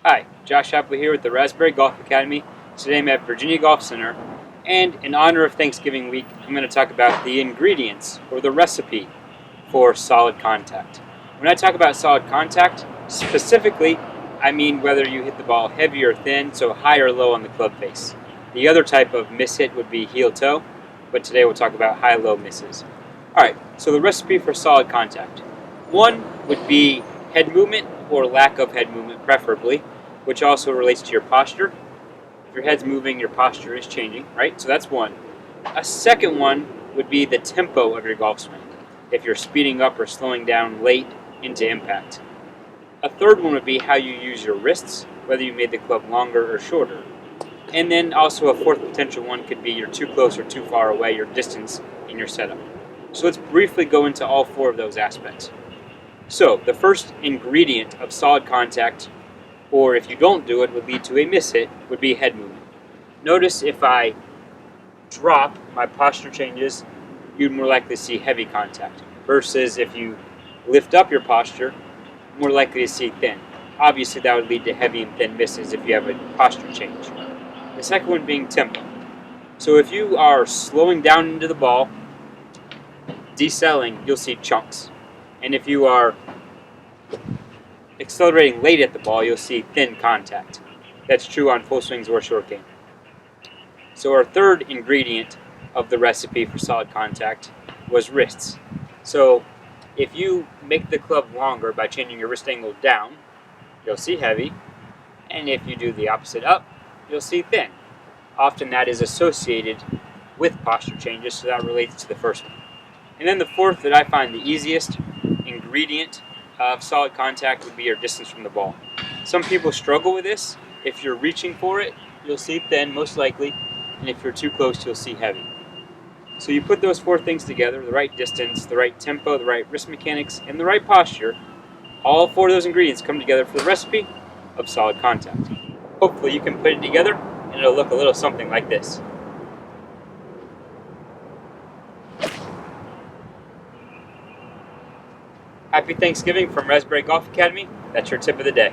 Hi, Josh Shapley here with the Raspberry Golf Academy. Today I'm at Virginia Golf Center, and in honor of Thanksgiving week, I'm going to talk about the ingredients or the recipe for solid contact. When I talk about solid contact, specifically, I mean whether you hit the ball heavy or thin, so high or low on the club face. The other type of miss hit would be heel toe, but today we'll talk about high-low misses. Alright, so the recipe for solid contact. One would be head movement or lack of head movement, preferably, which also relates to your posture. If your head's moving, your posture is changing, right? So that's one. A second one would be the tempo of your golf swing, if you're speeding up or slowing down late into impact. A third one would be how you use your wrists, whether you made the club longer or shorter. And then also a fourth potential one could be you're too close or too far away, your distance in your setup. So let's briefly go into all four of those aspects. So the first ingredient of solid contact, or if you don't do it, would lead to a miss hit, would be head movement. Notice if I drop, my posture changes, you'd more likely to see heavy contact. Versus if you lift up your posture, more likely to see thin. Obviously that would lead to heavy and thin misses if you have a posture change. The second one being tempo. So if you are slowing down into the ball, decelling, you'll see chunks. And if you are accelerating late at the ball, you'll see thin contact. That's true on full swings or short game. So our third ingredient of the recipe for solid contact was wrists. So if you make the club longer by changing your wrist angle down, you'll see heavy. And if you do the opposite up, you'll see thin. Often that is associated with posture changes, so that relates to the first one. And then the fourth that I find the easiest ingredient of solid contact would be your distance from the ball. Some people struggle with this. If you're reaching for it, you'll see thin, most likely, and if you're too close, you'll see heavy. So you put those four things together, the right distance, the right tempo, the right wrist mechanics, and the right posture, all four of those ingredients come together for the recipe of solid contact. Hopefully you can put it together and it'll look a little something like this. Happy Thanksgiving from Raspberry Golf Academy. That's your tip of the day.